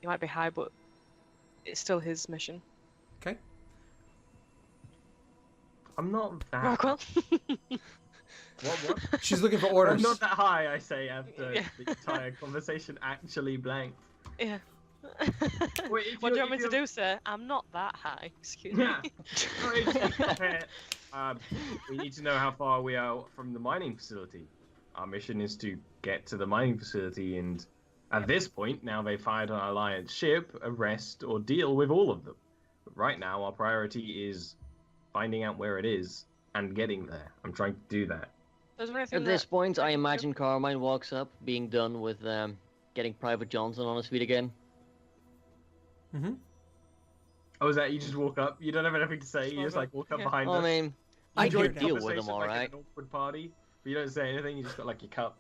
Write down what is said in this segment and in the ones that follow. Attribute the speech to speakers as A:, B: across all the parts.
A: He might be high, but it's still his mission.
B: Okay.
C: I'm not that.
A: Rockwell.
C: What?
B: She's looking for
C: I'm
B: orders.
C: not that high, I say, after
A: Yeah.
C: the entire conversation actually blanked.
A: Yeah.
C: Wait, if
A: What do you
C: you're-
A: want me
C: if
A: to
C: you're-
A: do, sir? I'm not that high. Excuse
C: Yeah.
A: me.
C: We need to know how far we are from the mining facility. Our mission is to get to the mining facility, and at this point, now they fired an Alliance ship, arrest or deal with all of them. But right now, our priority is finding out where it is and getting there. I'm trying to do that.
A: Is there anything
D: At this
A: that
D: point, I
A: can do?
D: imagine Carmine walks up, being done with getting Private Johnson on his feet again.
B: Mm-hmm.
C: Oh, is that you just walk up? You don't have anything to say. You just like walk up
A: Yeah.
C: behind
D: I
C: us.
D: mean,
B: I
D: I
B: enjoyed
D: could
B: the
D: deal with him,
C: Conversation like
D: alright.
C: an awkward party, but you don't say anything. You just got like your cup.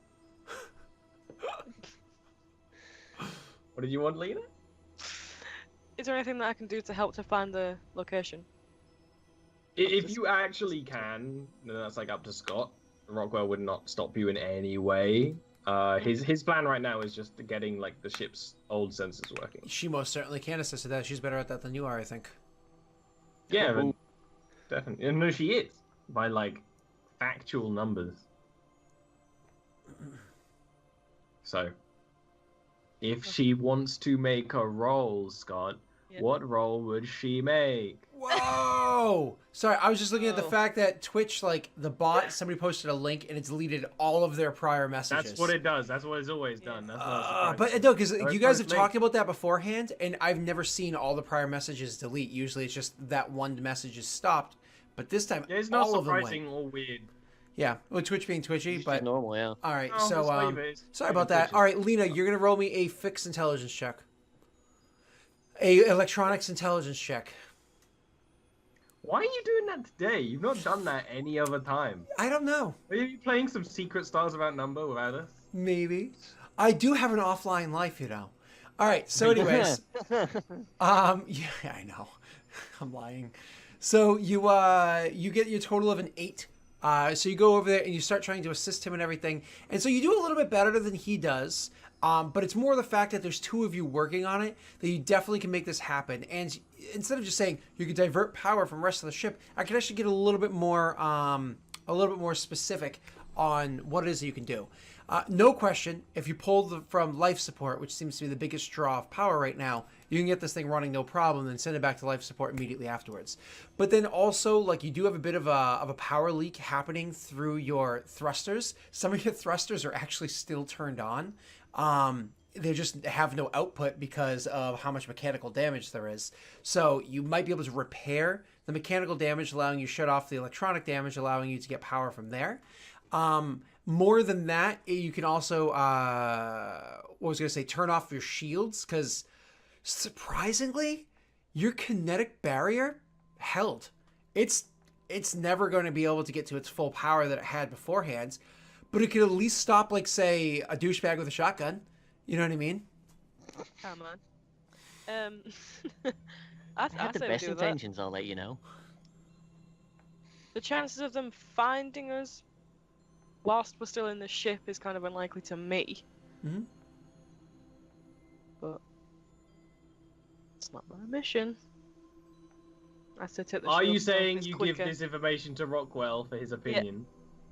C: What did you want, Lena?
A: Is there anything that I can do to help to find the location?
C: If you actually can, then that's like up to Scott. Rockwell would not stop you in any way. His plan right now is just getting like the ship's old sensors working.
B: She most certainly can assist with that. She's better at that than you are, I think.
C: Yeah, but definitely. And no, she is by like factual numbers. So, if she wants to make a role, Scott,
A: Yeah.
C: what role would she make?
B: Whoa! Sorry, I was just looking at the
A: Oh.
B: fact that Twitch, like the bot, somebody posted a link and it's deleted all of their prior messages.
C: That's what it does. That's what it's always done. That's not surprising.
B: But no, because
C: Don't
B: you guys have
C: post
B: talked about that beforehand, and I've never seen all the prior messages delete. Usually, it's just that one message is stopped. But this time,
C: Yeah, it's not
B: all of them
C: surprising
B: went.
C: or weird.
B: Yeah, with Twitch being twitchy,
D: It's
B: but
D: normal, yeah.
B: all right.
C: No,
B: So,
C: let's leave it. It's
B: sorry
C: freaking
B: about that.
C: twitchy.
B: All right, Lena, you're gonna roll me a fixed intelligence check, a electronics intelligence check.
C: Why are you doing that today? You've not done that any other time.
B: I don't know.
C: Are you playing some Secret Stars About Number without us?
B: Maybe. I do have an offline life, you know. All right. So, anyways, yeah, I know. I'm lying. So you get your total of an 8. So you go over there and you start trying to assist him and everything, and so you do a little bit better than he does. But it's more the fact that there's two of you working on it that you definitely can make this happen. And instead of just saying you can divert power from the rest of the ship, I can actually get a little bit more specific on what it is that you can do. No question, if you pull from life support, which seems to be the biggest draw of power right now, you can get this thing running no problem, then send it back to life support immediately afterwards. But then also, like, you do have a bit of a power leak happening through your thrusters. Some of your thrusters are actually still turned on. They just have no output because of how much mechanical damage there is. So you might be able to repair the mechanical damage, allowing you to shut off the electronic damage, allowing you to get power from there. More than that, you can also, turn off your shields, because surprisingly, your kinetic barrier held. It's never going to be able to get to its full power that it had beforehand, but it could at least stop, like, say, a douchebag with a shotgun. You know what I mean?
A: Come on.
D: I had the
A: say we
D: best
A: do that.
D: intentions, I'll let you know.
A: The chances of them finding us whilst we're still in the ship is kind of unlikely to me.
B: Mm-hmm.
A: But it's not my mission. I said take the
C: Are you
A: shield stuff,
C: saying
A: it's
C: you
A: quicker.
C: give this information to Rockwell for his opinion?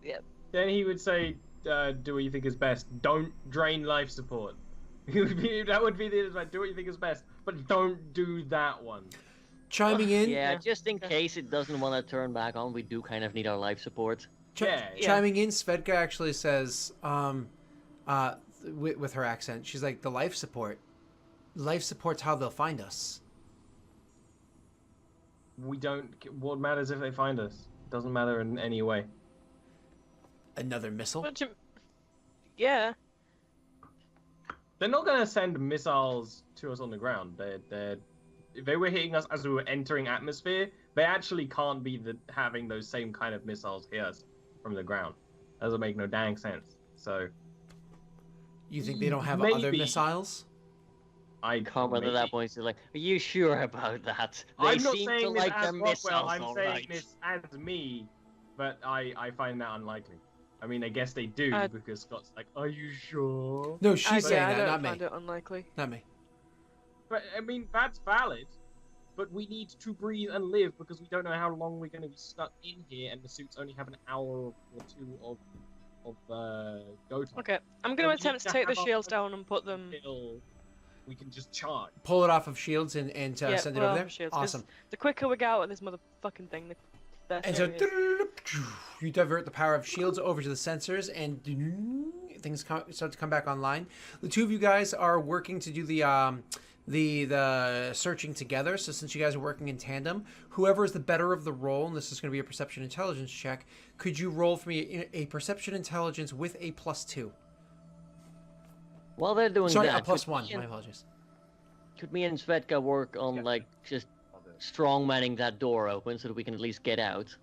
A: Yep.
C: Then he would say, do what you think is best. Don't drain life support. That would be the advice. Do what you think is best, but don't do that one.
B: Chiming in,
D: Yeah,
A: Yeah.
D: just in case it doesn't want to turn back on, we do kind of need our life support.
C: Yeah.
B: chiming in, Svedka actually says, with her accent, she's like, the life support. Life support's how they'll find us.
C: We don't. What matters if they find us? Doesn't matter in any way.
B: Another missile.
A: But yeah.
C: They're not gonna send missiles to us on the ground. They're if they were hitting us as we were entering atmosphere, they actually can't be having those same kind of missiles hit us from the ground. That doesn't make no dang sense. So
B: You think they don't have other
C: Maybe.
B: missiles?
C: I
D: Carmine at
C: maybe.
D: that point is like, are you sure about that? They
C: I'm not
D: seem to
C: saying this
D: like
C: as
D: their
C: Rockwell.
D: missiles,
C: I'm
D: all
C: saying
D: right.
C: this as me, but I find that unlikely. I mean, I guess they do because Scott's like, "Are you sure?"
B: No, she's saying
A: I
B: that,
A: don't
B: not
A: find
B: me.
A: it unlikely.
B: Not me.
C: I mean, that's valid, but we need to breathe and live because we don't know how long we're going to be stuck in here, and the suits only have an hour or two of go time.
A: Okay, I'm
C: So
A: gonna
C: we
A: attempt
C: need
A: to take the
C: have our
A: shields down and put them.
C: until we can just charge.
B: Pull it off of shields and
A: Yeah,
B: send it
A: put
B: over
A: off
B: there.
A: the shields, 'cause
B: Awesome.
A: the quicker we get out of this motherfucking thing, the
B: And so
A: better it is.
B: you divert the power of shields over to the sensors, and things start to come back online. The two of you guys are working to do the searching together. So since you guys are working in tandem, whoever is the better of the roll, and this is going to be a perception intelligence check, could you roll for me a perception intelligence with a +2?
D: While they're doing
B: Sorry,
D: that,
B: a +1. My apologies.
D: could me and Svetka work on like just strong manning that door open so that we can at least get out?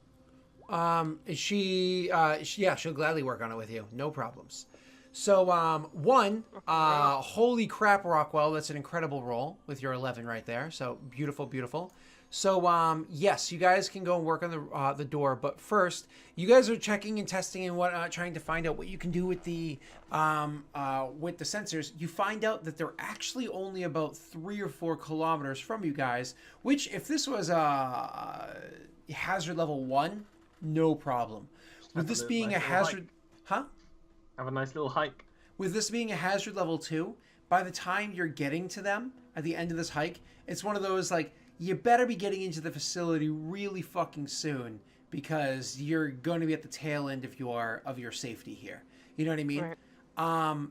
B: Yeah, she'll gladly work on it with you. No problems. So, holy crap, Rockwell, that's an incredible roll with your 11 right there. So, beautiful, beautiful. So, yes, you guys can go and work on the door, but first, you guys are checking and testing and whatnot, trying to find out what you can do with the sensors. You find out that they're actually only about 3 or 4 kilometers from you guys, which, if this was hazard level 1, no problem. With this being a hazard... Huh?
C: Have a nice little hike.
B: With this being a hazard level 2, by the time you're getting to them at the end of this hike, it's one of those, like, you better be getting into the facility really fucking soon because you're going to be at the tail end of your safety here. You know what I mean?
A: Right.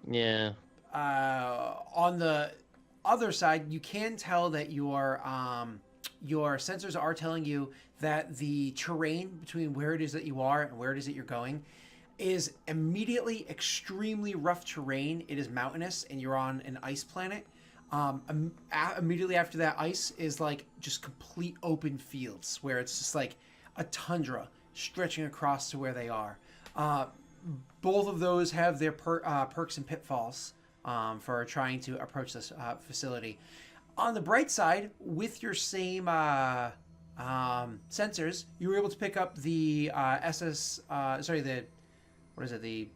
D: Yeah.
B: On the other side, you can tell that your sensors are telling you that the terrain between where it is that you are and where it is that you're going is immediately extremely rough terrain. It is mountainous, and you're on an ice planet. Immediately after that, ice is like just complete open fields where it's just like a tundra stretching across to where they are. Both of those have their perks and pitfalls for trying to approach this facility. On the bright side, with your same sensors, you were able to pick up the the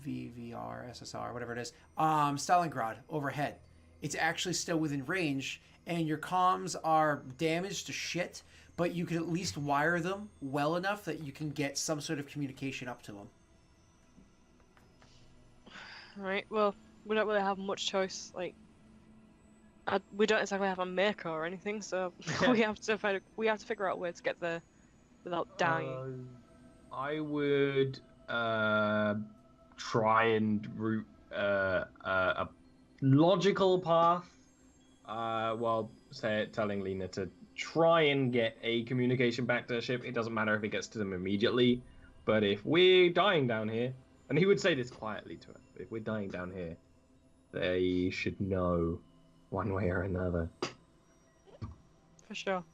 B: VVR, SSR, whatever it is, Stalingrad overhead. It's actually still within range, and your comms are damaged to shit, but you can at least wire them well enough that you can get some sort of communication up to them.
A: Right. Well, we don't really have much choice. Like, we don't exactly have a maker or anything, so we have to figure out a way to get there without dying.
C: I would try and route a logical path. Telling Lena to try and get a communication back to the ship. It doesn't matter if it gets to them immediately, but if we're dying down here, and he would say this quietly to her, if we're dying down here, they should know one way or another.
A: For sure.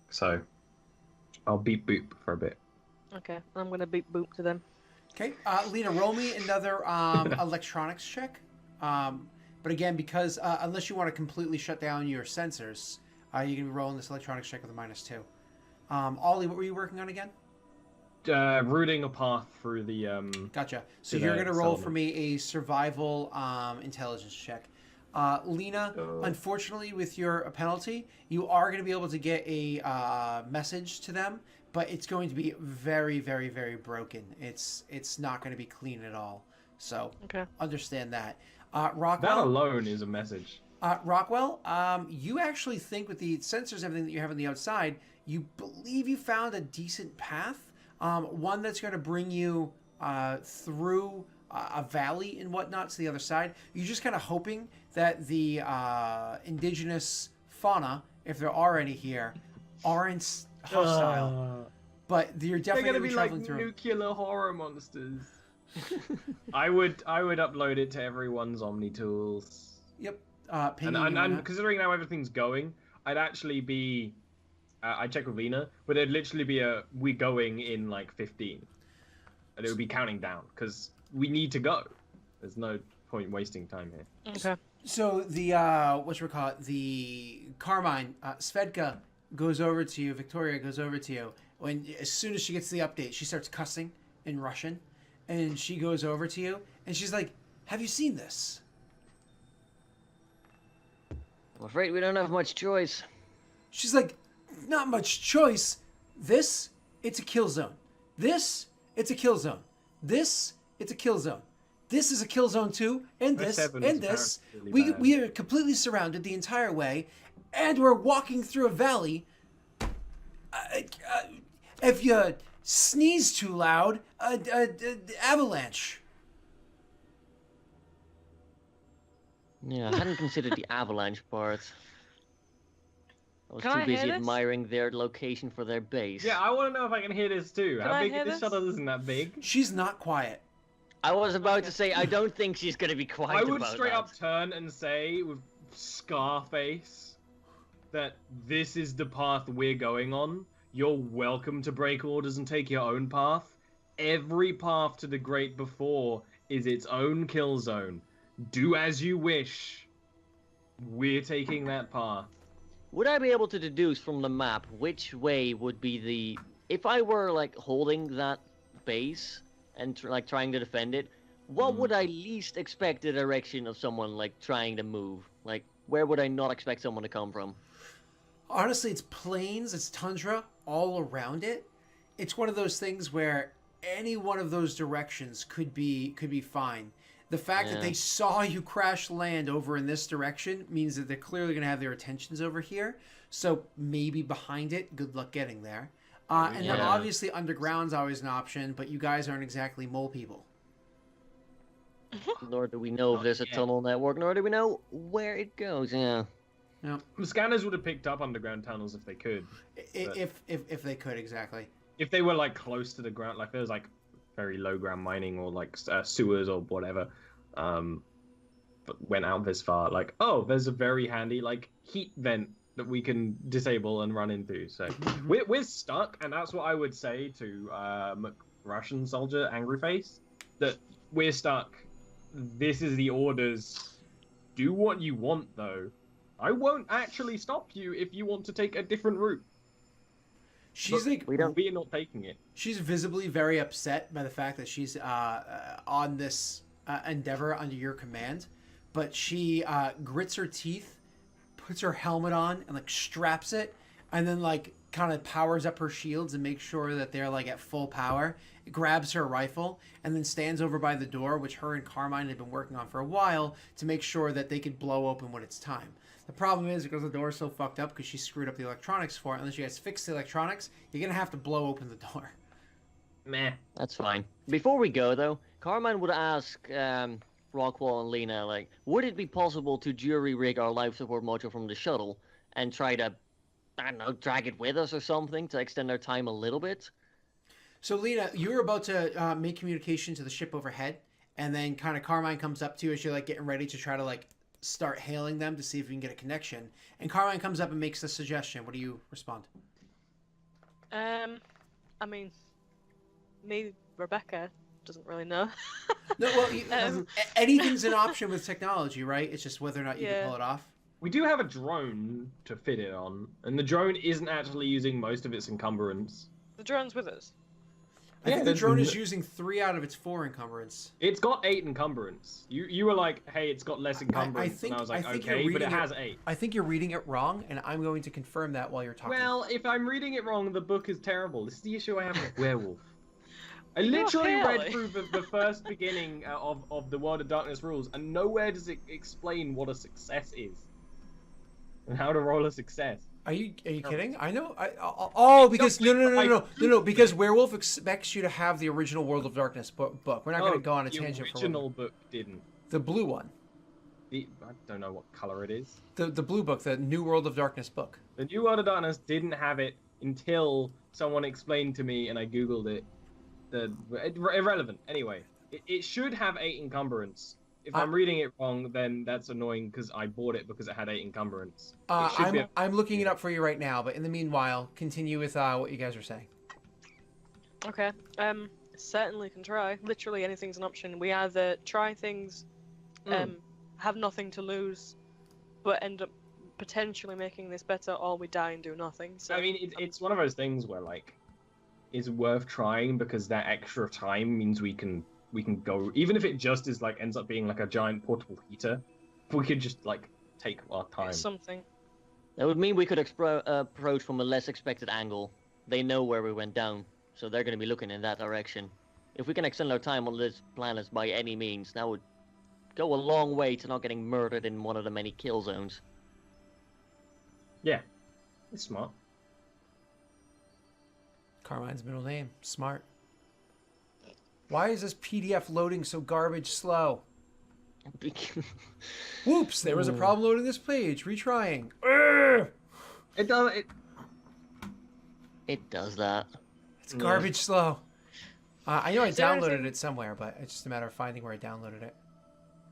C: So, I'll beep boop for a bit.
A: Okay, I'm gonna beep boop to them.
B: Okay, Lena, roll me another electronics check. But again, because unless you want to completely shut down your sensors, you can be rolling this electronics check with a -2. Ollie, what were you working on again?
C: Routing a path through the
B: Gotcha. So
C: to
B: you're
C: the
B: going to roll
C: settlement.
B: for me a survival intelligence check. Lena, unfortunately, with your penalty, you are going to be able to get a message to them, but it's going to be very, very, very broken. It's not going to be clean at all. So
A: Okay.
B: understand that.
C: that
B: Rockwell,
C: alone is a message.
B: Rockwell, you actually think with the sensors, everything that you have on the outside, you believe you found a decent path, one that's going to bring you through a valley and whatnot to the other side. You're just kind of hoping that the indigenous fauna, if there are any here, aren't hostile. But you're
C: They're
B: definitely
C: gonna
B: going to
C: be
B: be
C: like
B: traveling through.
C: nuclear horror monsters. I would upload it to everyone's Omni tools.
B: Yep.
C: And,
B: Pinging
C: and,
B: and
C: and considering how everything's going, I'd actually be. I check with Lena, but it'd literally be we're going in like 15, and it would be counting down because we need to go. There's no point wasting time here.
A: Okay.
B: So the the Carmine, Svedka goes over to you. Victoria goes over to you. As soon as she gets the update, she starts cussing in Russian, and she goes over to you and she's like, "Have you seen this?"
D: afraid we don't have much choice.
B: She's like, not much choice. This, it's a kill zone. This, it's a kill zone. This, it's a kill zone. This is a kill zone too, and this, and this. We are completely surrounded the entire way, and we're walking through a valley. If you sneeze too loud, avalanche.
D: Yeah, I hadn't considered the avalanche part. I was
A: Can
D: too
A: I
D: busy
A: hear this?
D: admiring their location for their base.
C: Yeah, I want to know if I can hear this too.
A: Can
C: How
A: I
C: big
A: hear
C: is this
A: this?
C: shuttle? Isn't that big?
B: She's not quiet.
D: I was about to say, I don't think she's going to be quiet
C: I would
D: about
C: straight
D: that.
C: up turn and say with Scarface that this is the path we're going on. You're welcome to break orders and take your own path. Every path to the Great Before is its own kill zone. Do as you wish. We're taking that path.
D: Would I be able to deduce from the map which way would be the... If I were, like, holding that base and, like, trying to defend it, what would I least expect the direction of someone, like, trying to move? Like, where would I not expect someone to come from?
B: Honestly, it's plains, it's tundra all around it. It's one of those things where any one of those directions could be fine. The fact that they saw you crash land over in this direction means that they're clearly going to have their attentions over here. So maybe behind it, good luck getting there. And then obviously underground's always an option, but you guys aren't exactly mole people.
D: Nor do we know if there's a tunnel network, nor do we know where it goes, yeah.
B: No.
C: The scanners would have picked up underground tunnels if they could.
B: If they could, exactly.
C: If they were like close to the ground, like there was like very low ground mining or like sewers or whatever, but went out this far, like, oh, there's a very handy like heat vent that we can disable and run into. So we're stuck, and that's what I would say to Russian soldier Angry Face, that we're stuck. This is the orders. Do what you want, though. I won't actually stop you if you want to take a different route.
B: She's
C: But
B: like,
C: we're not taking it.
B: she's visibly very upset by the fact that she's on this endeavor under your command, but she grits her teeth, puts her helmet on, and like straps it, and then like kind of powers up her shields and makes sure that they're like at full power. Grabs her rifle and then stands over by the door, which her and Carmine had been working on for a while, to make sure that they could blow open when it's time. The problem is, because the door's so fucked up, because she screwed up the electronics for it, unless you guys fix the electronics, you're going to have to blow open the door.
C: Meh.
D: That's fine. Before we go, though, Carmine would ask Rockwall and Lena, like, would it be possible to jury-rig our life support module from the shuttle and try to, I don't know, drag it with us or something to extend our time a little bit?
B: So, Lena, you were about to make communication to the ship overhead, and then kind of Carmine comes up to you as you're like getting ready to try to like start hailing them to see if we can get a connection. And Carmine comes up and makes the suggestion. What do you respond?
A: I mean, maybe Rebecca doesn't really know.
B: No, well, anything's an option with technology, right? It's just whether or not you can pull it off.
C: We do have a drone to fit it on, and the drone isn't actually using most of its encumbrance.
A: The drone's with us.
B: I think the drone is using 3 out of its 4 encumbrance.
C: It's got 8 encumbrance. You were like, hey, it's got less encumbrance, and I was like, okay, but it has 8.
B: I think you're reading it wrong, and I'm going to confirm that while you're talking.
C: Well, if I'm reading it wrong, the book is terrible. This is the issue I have with Werewolf. I literally read through the first beginning of the World of Darkness rules, and nowhere does it explain what a success is and how to roll a success.
B: Are you kidding? I know. Because no. Because Werewolf expects you to have the original World of Darkness book. We're not going to go on a tangent.
C: The original book didn't.
B: The blue one.
C: I don't know what color it is.
B: The blue book, the New World of Darkness book.
C: The New World of Darkness didn't have it until someone explained to me, and I googled it. Irrelevant. Anyway, it should have 8 encumbrance. If I'm reading it wrong, then that's annoying because I bought it because it had 8 encumbrance.
B: I'm looking it up for you right now, but in the meanwhile, continue with what you guys are saying.
A: Okay. Certainly can try. Literally anything's an option. We either try things, have nothing to lose, but end up potentially making this better, or we die and do nothing. So
C: I mean, it's one of those things where like, it's worth trying because that extra time means we can go, even if it just is like ends up being like a giant portable heater. We could just like take our time.
A: Something.
D: That would mean we could approach from a less expected angle. They know where we went down, so they're going to be looking in that direction. If we can extend our time on this planet by any means, that would go a long way to not getting murdered in one of the many kill zones.
C: Yeah, it's smart.
B: Carmine's middle name. Smart. Why is this PDF loading so garbage slow? Whoops, there was a problem loading this page. Retrying. Urgh!
C: It
D: does that.
B: It's garbage slow. I know I
A: Is there
B: downloaded
A: anything-
B: it somewhere, but it's just a matter of finding where I downloaded it.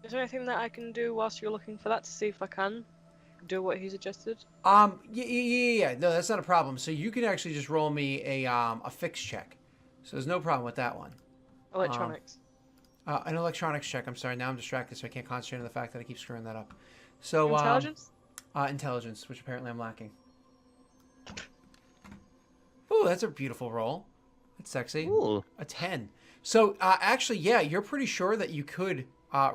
A: Is there anything that I can do whilst you're looking for that to see if I can do what he suggested?
B: Yeah. No, that's not a problem. So you can actually just roll me a fix check. So there's no problem with that one.
A: Electronics.
B: An electronics check. I'm sorry. Now I'm distracted, so I can't concentrate on the fact that I keep screwing that up. So
A: Intelligence?
B: Intelligence, which apparently I'm lacking. Ooh, that's a beautiful roll. That's sexy.
D: Ooh.
B: A 10. So actually, yeah, you're pretty sure that you could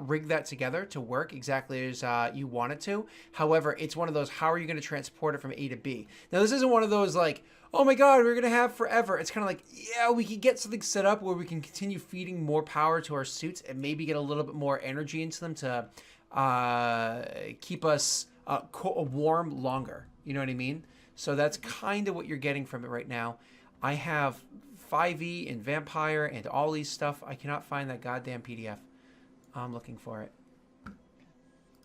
B: rig that together to work exactly as you want it to. However, it's one of those, how are you going to transport it from A to B? Now, this isn't one of those like, oh my God, we're going to have forever. It's kind of like, yeah, we could get something set up where we can continue feeding more power to our suits and maybe get a little bit more energy into them to keep us warm longer. You know what I mean? So that's kind of what you're getting from it right now. I have 5e and Vampire and all these stuff. I cannot find that goddamn PDF. I'm looking for it.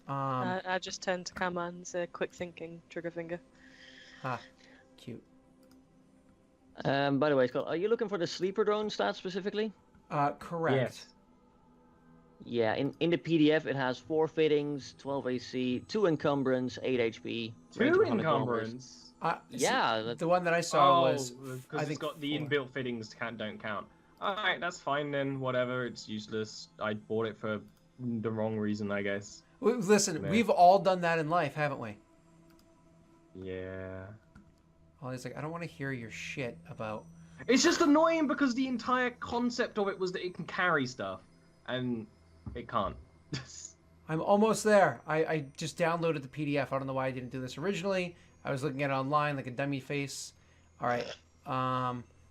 A: I just tend to Carmine's quick thinking trigger finger.
B: Cute.
D: By the way, Scott, are you looking for the sleeper drone stats specifically?
B: Correct.
C: Yes.
D: Yeah, in the PDF it has 4 fittings, 12 AC, 2 encumbrance, 8 HP. range of
C: 2
D: 100 kilometers.
C: encumbrance.
D: Yeah,
B: The one that I saw was,
C: because
B: I
C: it's
B: think,
C: got the
B: 4.
C: inbuilt fittings don't count. Alright, that's fine then. Whatever, it's useless. I bought it for the wrong reason, I guess.
B: Listen,
C: Yeah.
B: we've all done that in life, haven't we?
C: Yeah.
B: Ollie's like, I don't want to hear your shit about.
C: It's just annoying because the entire concept of it was that it can carry stuff, and it can't.
B: I'm almost there. I just downloaded the PDF. I don't know why I didn't do this originally. I was looking at it online like a dummy face. All right.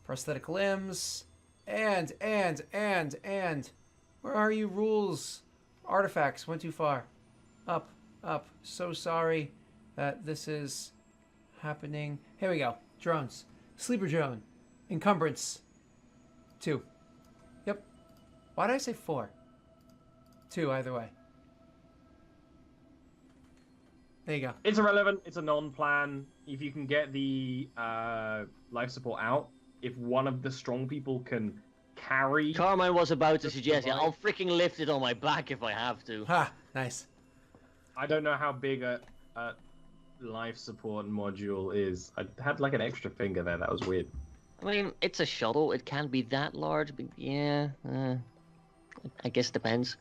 B: Prosthetic limbs. And. Where are you, rules? Artifacts. Went too far. Up. So sorry that this is happening. Here we go. Drones. Sleeper drone. Encumbrance. 2. Yep. Why did I say 4? 2 either way. There you go.
C: It's irrelevant. It's a non-plan. If you can get the life support out, if one of the strong people can carry...
D: Carmine was about to
C: Just
D: suggest, yeah,
C: survive.
D: I'll freaking lift it on my back if I have to.
B: Ha! Nice.
C: I don't know how big a life support module is. I had like an extra finger there. That was weird.
D: I mean, it's a shuttle. It can't be that large, but yeah, I guess it depends.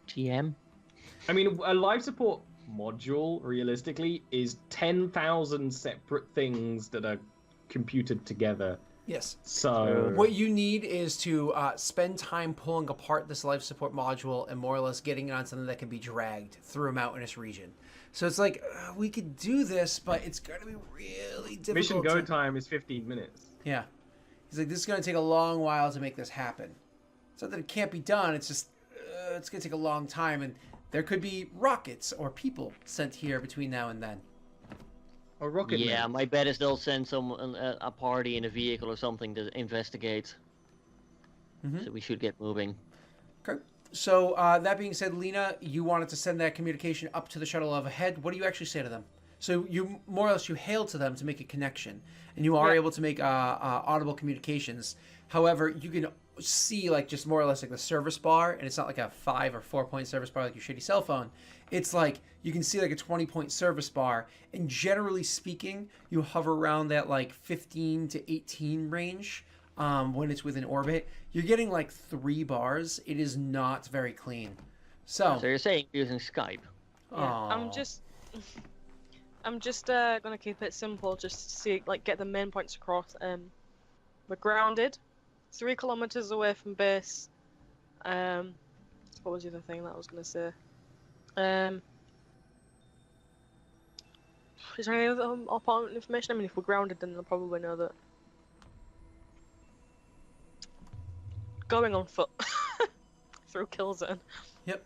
D: GM?
C: I mean, a life support module, realistically, is 10,000 separate things that are computed together.
B: Yes.
C: So...
B: What you need is to spend time pulling apart this life support module and more or less getting it on something that can be dragged through a mountainous region. So it's like, we could do this, but it's going to be really difficult.
C: Mission go time is 15 minutes.
B: Yeah. He's like, this is going to take a long while to make this happen. It's not that it can't be done, it's just, it's going to take a long time, and there could be rockets or people sent here between now and then.
C: A rocket
D: Yeah,
C: man.
D: my bet is they'll send a party in a vehicle or something to investigate.
B: Mhm.
D: So we should get moving.
B: Okay. So, that being said, Lena, you wanted to send that communication up to the shuttle overhead. What do you actually say to them? So you more or less you hail to them to make a connection, and you are able to make audible communications. However, you can see like just more or less like the service bar, and it's not like a 5 or 4 point service bar like your shitty cell phone. It's like you can see like a 20-point service bar, and generally speaking, you hover around that like 15 to 18 range when it's within orbit. You're getting like 3 bars. It is not very clean. So
D: So you're saying you're using Skype?
A: Yeah,
B: Aw.
A: I'm just gonna keep it simple, just to see like get the main points across. We're grounded, 3 kilometers away from base. What was the other thing that I was gonna say? Is there any other important information? I mean, if we're grounded, then they'll probably know that. Going on foot through kill zone.
B: Yep.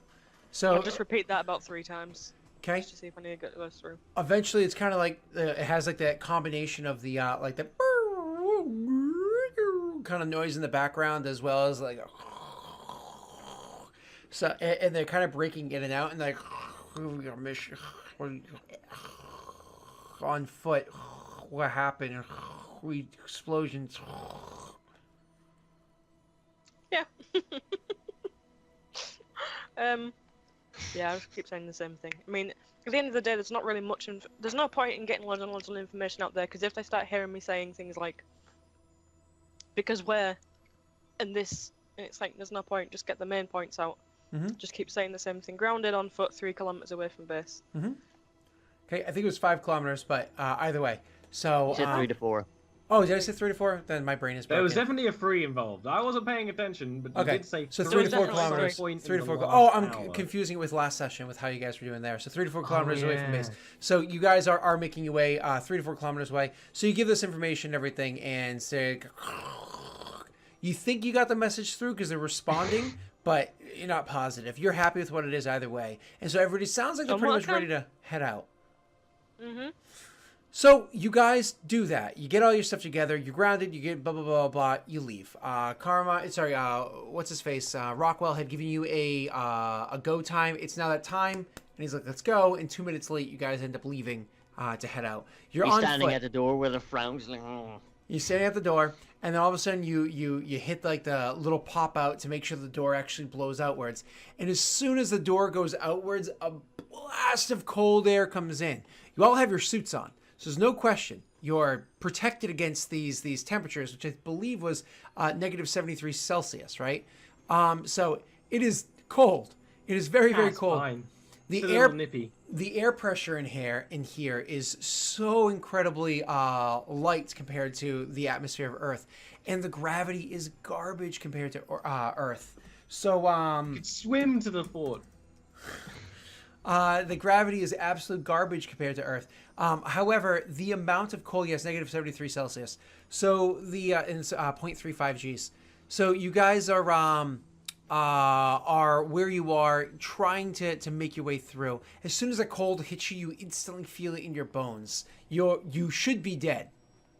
B: So
A: I'll just repeat that about 3 times.
B: okay.
A: Just to see if I need to get those through.
B: Eventually, it's kind of like it has like that combination of the like the kind of noise in the background as well as like so, and they're kind of breaking in and out and like on foot. What happened? Explosions.
A: Yeah. Yeah, I just keep saying the same thing. I mean, at the end of the day, there's not really much. There's no point in getting loads and loads of information out there because if they start hearing me saying things like, "Because we're in this," it's like there's no point. Just get the main points out. Just keep saying the same thing. Grounded on foot, 3 kilometers away from base.
B: Okay, I think it was 5 kilometers, but either way. So
D: You said 3 to 4.
B: Oh, did I say 3 to 4? Then my brain is broken.
C: There was definitely a 3 involved. I wasn't paying attention, but you
B: Okay,
C: did say
B: so
C: 3
B: 3 to 4
A: definitely
B: kilometers.
C: point
B: 3
C: in
B: to
C: the
B: 4.
C: last
B: Oh, I'm
C: hour.
B: confusing it with last session with how you guys were doing there. So 3 to 4 kilometers away from
C: yeah.
B: base. So you guys are making your way 3 to 4 kilometers away. So you give this information and everything, and say, you think you got the message through because they're responding, but you're not positive. You're happy with what it is either way, and so everybody sounds like they're pretty much ready to head out. So you guys do that. You get all your stuff together. You're grounded. You get blah blah blah blah. You leave. What's his face? Rockwell had given you a go time. It's now that time, and he's like, "Let's go." And 2 minutes late, you guys end up leaving to head out. You're
D: He's
B: on
D: standing
B: foot.
D: at the door with a frown, just like,
B: You're standing at the door, and then all of a sudden you hit like the little pop out to make sure the door actually blows outwards. And as soon as the door goes outwards, a blast of cold air comes in. You all have your suits on. So there's no question you're protected against these temperatures, which I believe was negative 73 Celsius, right? So it is cold. It is very, very cold.
C: Fine.
B: The
C: It's a
B: air
C: little nippy.
B: the air pressure in here is so incredibly light compared to the atmosphere of Earth, and the gravity is garbage compared to Earth. So
C: Swim to the fort.
B: the gravity is absolute garbage compared to Earth. However, the amount of cold, yes, negative 73 Celsius. So the it's 0.35 Gs. So you guys are where you are, trying to make your way through. As soon as the cold hits you, you instantly feel it in your bones. You should be dead.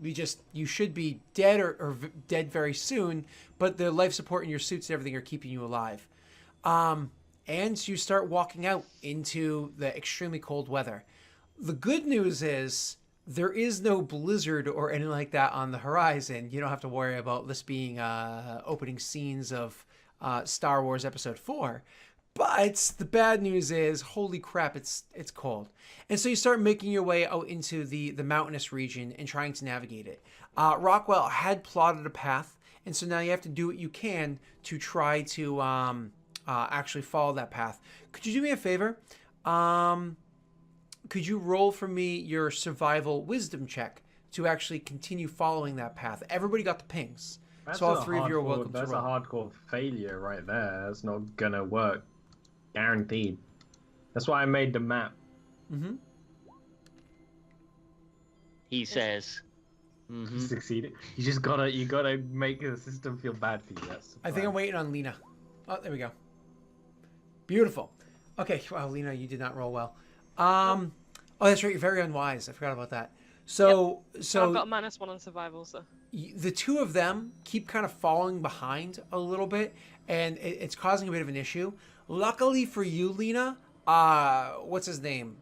B: You should be dead or dead very soon. But the life support in your suits and everything are keeping you alive. And you start walking out into the extremely cold weather. The good news is there is no blizzard or anything like that on the horizon. You don't have to worry about this being opening scenes of Star Wars Episode 4. But the bad news is, holy crap, it's cold. And so you start making your way out into the mountainous region and trying to navigate it. Rockwell had plotted a path, and so now you have to do what you can to try to actually follow that path. Could you do me a favor? Could you roll for me your survival wisdom check to actually continue following that path? Everybody got the pings. So all 3 of you are welcome to roll.
C: That's a hardcore failure right there. That's not gonna work. Guaranteed. That's why I made the map.
D: he says.
C: You succeeded. You gotta make the system feel bad for you. That's
B: I think I'm waiting on Lena. Oh, there we go. Beautiful. Okay, wow, Lena, you did not roll well. Oh, that's right. You're very unwise. I forgot about that. So
A: I've got a -1 on survival, so.
B: The two of them keep kind of falling behind a little bit, and it's causing a bit of an issue. Luckily for you, Lena, what's his name?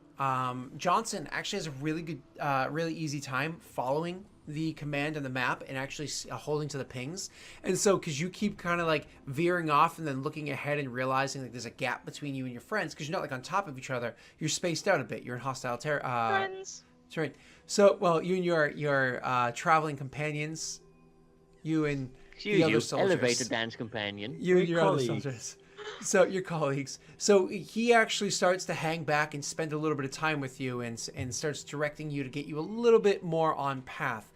B: Johnson actually has a really good, really easy time following the command on the map and actually holding to the pings. And so, because you keep kind of like veering off and then looking ahead and realizing like there's a gap between you and your friends because you're not like on top of each other. You're spaced out a bit. You're in hostile
A: Friends.
B: That's right. So, well, you and your traveling companions, you and the other soldiers.
D: Elevator dance companion.
B: You and your other
C: colleagues.
B: soldiers. So your colleagues. So he actually starts to hang back and spend a little bit of time with you and starts directing you to get you a little bit more on path.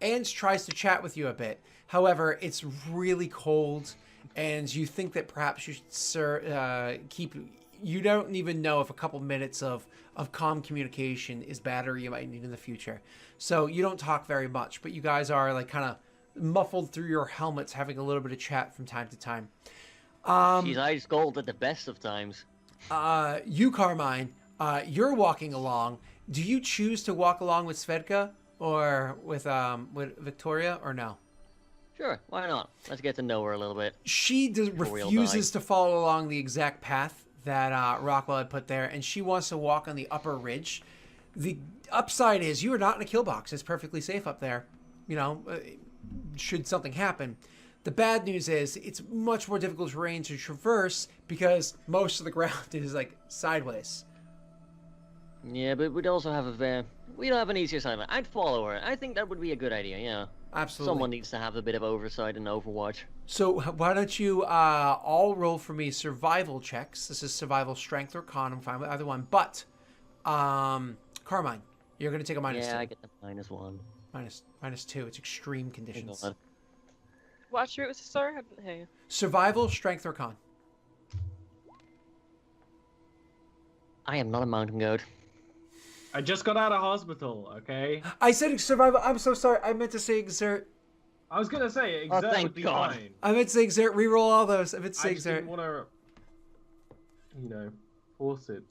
B: Ange tries to chat with you a bit. However, it's really cold, and you think that perhaps you should keep you don't even know if a couple minutes of calm communication is bad or you might need in the future. So you don't talk very much, but you guys are like kind of muffled through your helmets, having a little bit of chat from time to time.
D: She's ice cold at the best of times.
B: You, Carmine, you're walking along. Do you choose to walk along with Svedka or with Victoria or no?
D: Sure, why not? Let's get to know her a little bit.
B: She refuses to follow along the exact path that Rockwell had put there, and she wants to walk on the upper ridge. The upside is you are not in a kill box. It's perfectly safe up there, you know, should something happen. The bad news is it's much more difficult terrain to traverse because most of the ground is like sideways.
D: Yeah, but we'd also have we don't have an easier assignment. I'd follow her. I think that would be a good idea, yeah.
B: Absolutely.
D: Someone needs to have a bit of oversight in Overwatch.
B: So why don't you all roll for me survival checks? This is survival strength or con. I'm fine with either one. But, Carmine, you're going to take a -2.
D: Yeah, I get the -1.
B: -2. It's extreme conditions.
A: What attribute was this? Sorry, I didn't hear you.
B: Survival strength or con.
D: I am not a mountain goat.
C: I just got out of hospital, okay?
B: I said survival. I'm so sorry. I meant to say exert.
C: I was gonna say exert
D: thank
C: would be
D: God.
C: fine.
B: I meant to say exert. Reroll all those. I meant to say
C: I just
B: exert.
C: didn't want to, you know, force it.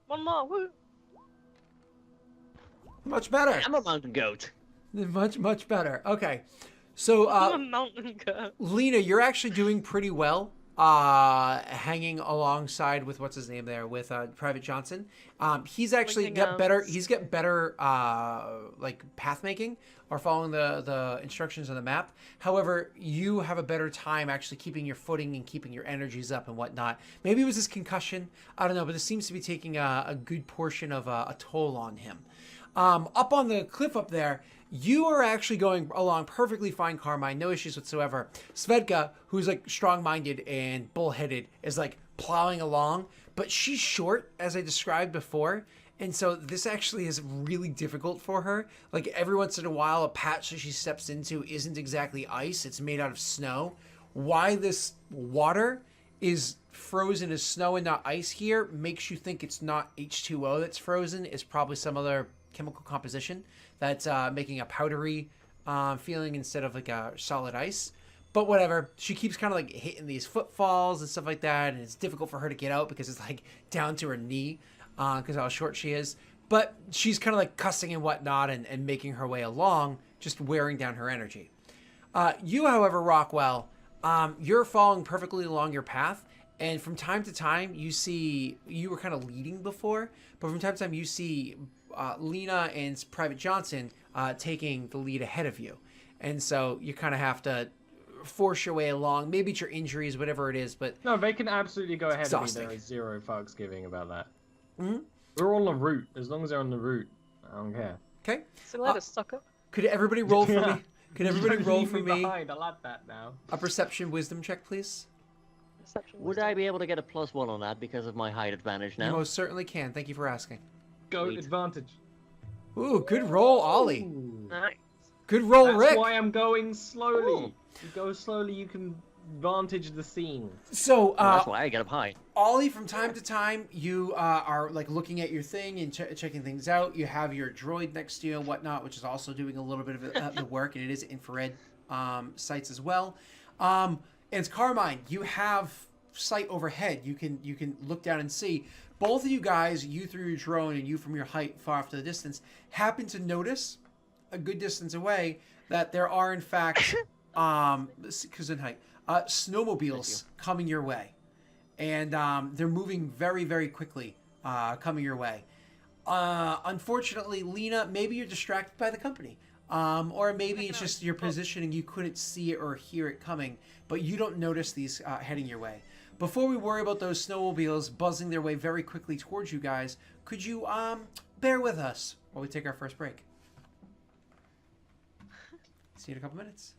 A: One more. Woo.
B: Much better.
D: I'm a mountain goat.
B: Much better. Okay. So,
A: I'm a mountain goat.
B: Lena, you're actually doing pretty well. Hanging alongside with what's his name there with Private Johnson. He's actually got better. He's got better like path making or following the instructions on the map. However, you have a better time actually keeping your footing and keeping your energies up and whatnot. Maybe it was his concussion. I don't know, but this seems to be taking a good portion of a toll on him. Up on the cliff up there, you are actually going along perfectly fine, Carmine. No issues whatsoever. Svedka, who's like strong-minded and bullheaded, is like plowing along, but she's short, as I described before. And so this actually is really difficult for her. Like every once in a while, a patch that she steps into isn't exactly ice. It's made out of snow. Why this water is frozen as snow and not ice here makes you think it's not H2O that's frozen. It's probably some other chemical composition that's making a powdery feeling instead of like a solid ice. But whatever, she keeps kind of like hitting these footfalls and stuff like that, and it's difficult for her to get out because it's like down to her knee because how short she is. But she's kind of like cussing and whatnot and making her way along, just wearing down her energy. You, however, Rockwell, you're following perfectly along your path, and from time to time you see, you were kind of leading before, but from time to time you see Lena and Private Johnson taking the lead ahead of you. And so you kind of have to force your way along. Maybe it's your injuries, whatever it is, but...
C: No, they can absolutely go ahead of me.
B: Exhausting.
C: There is zero fucks giving about that.
B: Mm-hmm.
C: We're on the route. As long as they're on the route, I don't care.
B: Okay.
A: So let us sucker.
B: Could everybody roll for me? Could everybody
C: Don't
B: roll
C: leave
B: for me
C: behind. I like that now.
B: a perception wisdom check, please?
A: Perception
D: Would I be able to get a +1 on that because of my height advantage
B: You
D: now?
B: most certainly can. Thank you for asking.
C: Go
D: Sweet.
C: advantage.
B: Ooh, good roll, Ollie.
C: Ooh.
A: Nice.
B: Good roll,
C: That's
B: Rick.
C: why I'm going slowly.
D: Ooh.
C: You go slowly, you can vantage the scene.
B: So,
D: That's why I get up high.
B: Ollie, from time to time, you are like looking at your thing and checking things out. You have your droid next to you and whatnot, which is also doing a little bit of the work, and it is infrared sights as well. And it's Carmine. You have sight overhead. You can look down and see. Both of you guys, you through your drone and you from your height far off to the distance, happen to notice a good distance away that there are in fact because in height snowmobiles coming your way, and they're moving very, very quickly coming your way. Unfortunately, Lena, maybe you're distracted by the company, or maybe it's just your positioning. You couldn't see it or hear it coming, but you don't notice these heading your way. Before we worry about those snowmobiles buzzing their way very quickly towards you guys, could you bear with us while we take our first break? See you in a couple minutes.